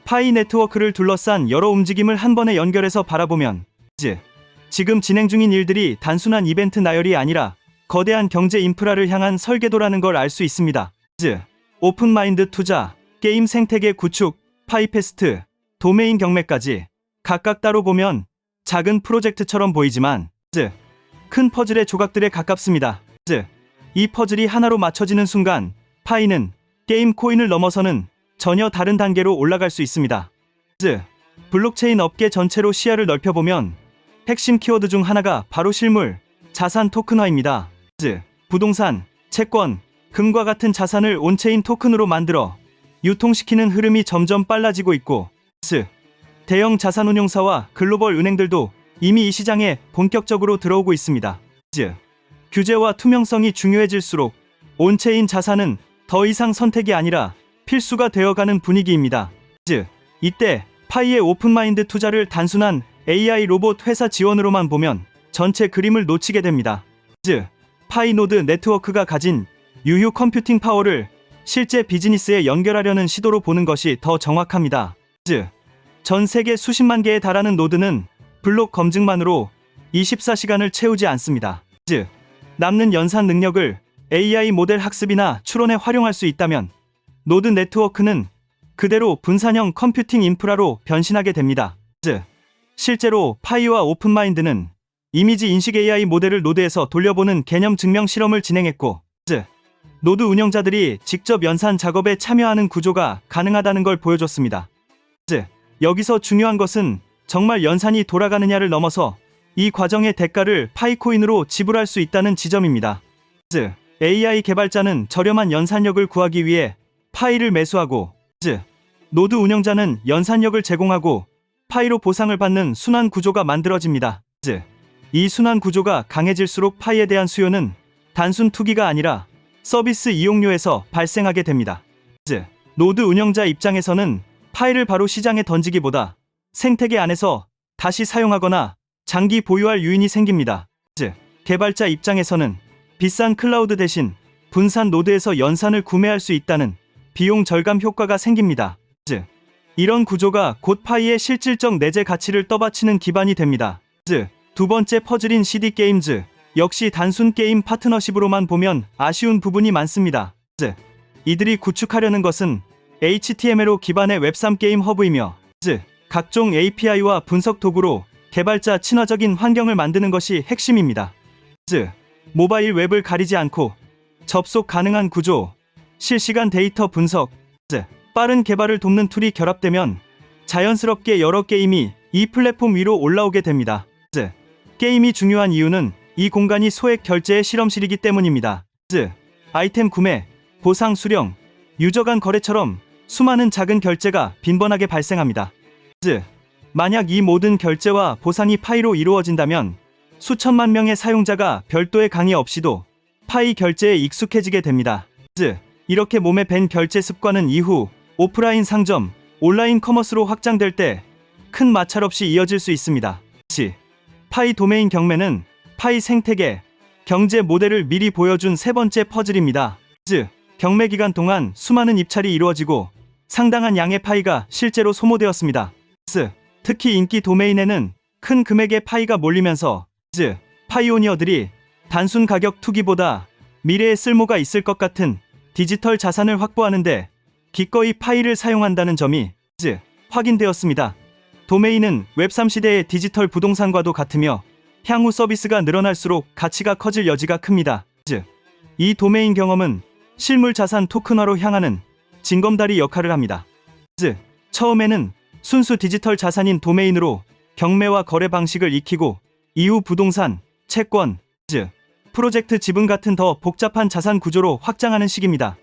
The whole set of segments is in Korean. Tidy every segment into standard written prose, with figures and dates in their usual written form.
파이 네트워크를 둘러싼 여러 움직임을 한 번에 연결해서 바라보면 지금 진행 중인 일들이 단순한 이벤트 나열이 아니라 거대한 경제 인프라를 향한 설계도라는 걸 알 수 있습니다. 오픈마인드 투자, 게임 생태계 구축, 파이페스트, 도메인 경매까지 각각 따로 보면 작은 프로젝트처럼 보이지만 큰 퍼즐의 조각들에 가깝습니다. 이 퍼즐이 하나로 맞춰지는 순간 파이는 게임 코인을 넘어서는 전혀 다른 단계로 올라갈 수 있습니다. 블록체인 업계 전체로 시야를 넓혀보면 핵심 키워드 중 하나가 바로 실물, 자산 토큰화입니다. 부동산, 채권, 금과 같은 자산을 온체인 토큰으로 만들어 유통시키는 흐름이 점점 빨라지고 있고 대형 자산운용사와 글로벌 은행들도 이미 이 시장에 본격적으로 들어오고 있습니다. 규제와 투명성이 중요해질수록 온체인 자산은 더 이상 선택이 아니라 필수가 되어가는 분위기입니다. 이때 파이의 오픈마인드 투자를 단순한 AI 로봇 회사 지원으로만 보면 전체 그림을 놓치게 됩니다. 파이 노드 네트워크가 가진 유효 컴퓨팅 파워를 실제 비즈니스에 연결하려는 시도로 보는 것이 더 정확합니다. 전 세계 수십만 개에 달하는 노드는 블록 검증만으로 24시간을 채우지 않습니다. 남는 연산 능력을 AI 모델 학습이나 추론에 활용할 수 있다면 노드 네트워크는 그대로 분산형 컴퓨팅 인프라로 변신하게 됩니다. 실제로 파이와 오픈마인드는 이미지 인식 AI 모델을 노드에서 돌려보는 개념 증명 실험을 진행했고 노드 운영자들이 직접 연산 작업에 참여하는 구조가 가능하다는 걸 보여줬습니다. 여기서 중요한 것은 정말 연산이 돌아가느냐를 넘어서 이 과정의 대가를 파이코인으로 지불할 수 있다는 지점입니다. AI 개발자는 저렴한 연산력을 구하기 위해 파이를 매수하고 노드 운영자는 연산력을 제공하고 파이로 보상을 받는 순환 구조가 만들어집니다. 이 순환 구조가 강해질수록 파이에 대한 수요는 단순 투기가 아니라 서비스 이용료에서 발생하게 됩니다. 노드 운영자 입장에서는 파이를 바로 시장에 던지기보다 생태계 안에서 다시 사용하거나 장기 보유할 유인이 생깁니다. 개발자 입장에서는 비싼 클라우드 대신 분산 노드에서 연산을 구매할 수 있다는 비용 절감 효과가 생깁니다. 이런 구조가 곧 파이의 실질적 내재 가치를 떠받치는 기반이 됩니다. 두 번째 퍼즐인 CD게임즈, 역시 단순 게임 파트너십으로만 보면 아쉬운 부분이 많습니다. 이들이 구축하려는 것은 HTML로 기반의 웹3 게임 허브이며 각종 API와 분석 도구로 개발자 친화적인 환경을 만드는 것이 핵심입니다. 모바일 웹을 가리지 않고 접속 가능한 구조, 실시간 데이터 분석, 빠른 개발을 돕는 툴이 결합되면 자연스럽게 여러 게임이 이 플랫폼 위로 올라오게 됩니다. 게임이 중요한 이유는 이 공간이 소액 결제의 실험실이기 때문입니다. 아이템 구매, 보상 수령, 유저 간 거래처럼 수많은 작은 결제가 빈번하게 발생합니다. 만약 이 모든 결제와 보상이 파이로 이루어진다면 수천만 명의 사용자가 별도의 강의 없이도 파이 결제에 익숙해지게 됩니다. 이렇게 몸에 밴 결제 습관은 이후 오프라인 상점, 온라인 커머스로 확장될 때 큰 마찰 없이 이어질 수 있습니다. 파이 도메인 경매는 파이 생태계, 경제 모델을 미리 보여준 세 번째 퍼즐입니다. 경매 기간 동안 수많은 입찰이 이루어지고 상당한 양의 파이가 실제로 소모되었습니다. 특히 인기 도메인에는 큰 금액의 파이가 몰리면서 파이오니어들이 단순 가격 투기보다 미래에 쓸모가 있을 것 같은 디지털 자산을 확보하는데 기꺼이 파이를 사용한다는 점이 확인되었습니다. 도메인은 웹3 시대의 디지털 부동산과도 같으며 향후 서비스가 늘어날수록 가치가 커질 여지가 큽니다. 이 도메인 경험은 실물 자산 토큰화로 향하는 징검다리 역할을 합니다. 처음에는 순수 디지털 자산인 도메인으로 경매와 거래 방식을 익히고 이후 부동산, 채권, 프로젝트 지분 같은 더 복잡한 자산 구조로 확장하는 시기입니다.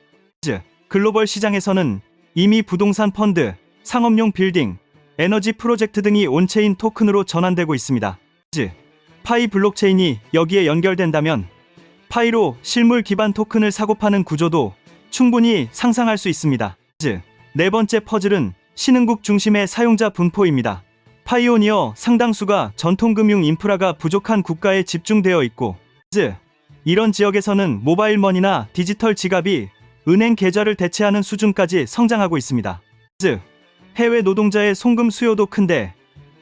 글로벌 시장에서는 이미 부동산 펀드, 상업용 빌딩, 에너지 프로젝트 등이 온체인 토큰으로 전환되고 있습니다. 파이 블록체인이 여기에 연결된다면 파이로 실물 기반 토큰을 사고 파는 구조도 충분히 상상할 수 있습니다. 네 번째 퍼즐은 신흥국 중심의 사용자 분포입니다. 파이오니어 상당수가 전통금융 인프라가 부족한 국가에 집중되어 있고 이런 지역에서는 모바일 머니나 디지털 지갑이 은행 계좌를 대체하는 수준까지 성장하고 있습니다. 해외 노동자의 송금 수요도 큰데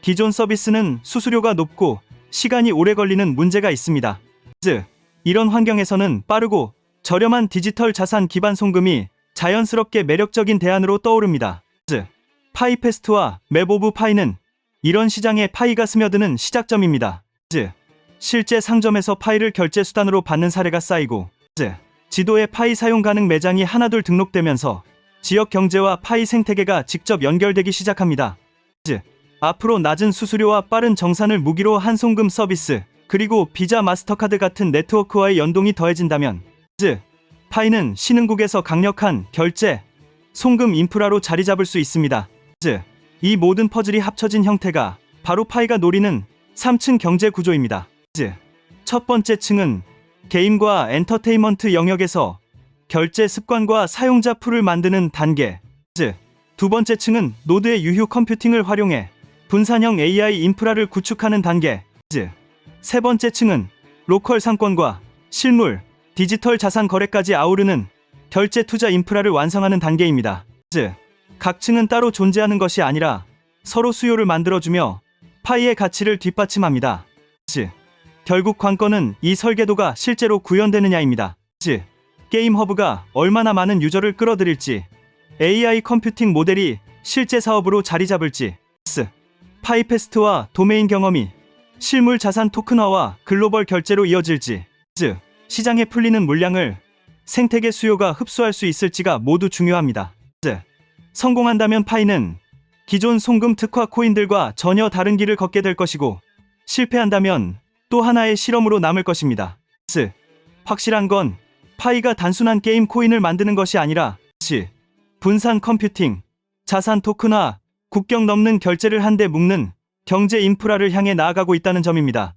기존 서비스는 수수료가 높고 시간이 오래 걸리는 문제가 있습니다. 즉, 이런 환경에서는 빠르고 저렴한 디지털 자산 기반 송금이 자연스럽게 매력적인 대안으로 떠오릅니다. 즉, 파이패스트와 맵 오브 파이는 이런 시장에 파이가 스며드는 시작점입니다. 즉, 실제 상점에서 파이를 결제 수단으로 받는 사례가 쌓이고, 즉, 지도에 파이 사용 가능 매장이 하나둘 등록되면서 지역 경제와 파이 생태계가 직접 연결되기 시작합니다. 즉, 앞으로 낮은 수수료와 빠른 정산을 무기로 한 송금 서비스, 그리고 비자 마스터카드 같은 네트워크와의 연동이 더해진다면, 즉, 파이는 신흥국에서 강력한 결제, 송금 인프라로 자리 잡을 수 있습니다. 즉, 이 모든 퍼즐이 합쳐진 형태가 바로 파이가 노리는 3층 경제 구조입니다. 즉, 첫 번째 층은 게임과 엔터테인먼트 영역에서 결제 습관과 사용자 풀을 만드는 단계, 즉, 두 번째 층은 노드의 유휴 컴퓨팅을 활용해 분산형 AI 인프라를 구축하는 단계, 즉, 세 번째 층은 로컬 상권과 실물, 디지털 자산 거래까지 아우르는 결제 투자 인프라를 완성하는 단계입니다. 즉, 각 층은 따로 존재하는 것이 아니라 서로 수요를 만들어주며 파이의 가치를 뒷받침합니다. 즉, 결국 관건은 이 설계도가 실제로 구현되느냐입니다. 즉, 게임 허브가 얼마나 많은 유저를 끌어들일지, AI 컴퓨팅 모델이 실제 사업으로 자리 잡을지, 파이패스트와 도메인 경험이 실물 자산 토큰화와 글로벌 결제로 이어질지, 즉, 시장에 풀리는 물량을 생태계 수요가 흡수할 수 있을지가 모두 중요합니다. 즉, 성공한다면 파이는 기존 송금 특화 코인들과 전혀 다른 길을 걷게 될 것이고, 실패한다면 또 하나의 실험으로 남을 것입니다. 즉, 확실한 건 파이가 단순한 게임 코인을 만드는 것이 아니라 분산 컴퓨팅, 자산 토큰화, 국경 넘는 결제를 한데 묶는 경제 인프라를 향해 나아가고 있다는 점입니다.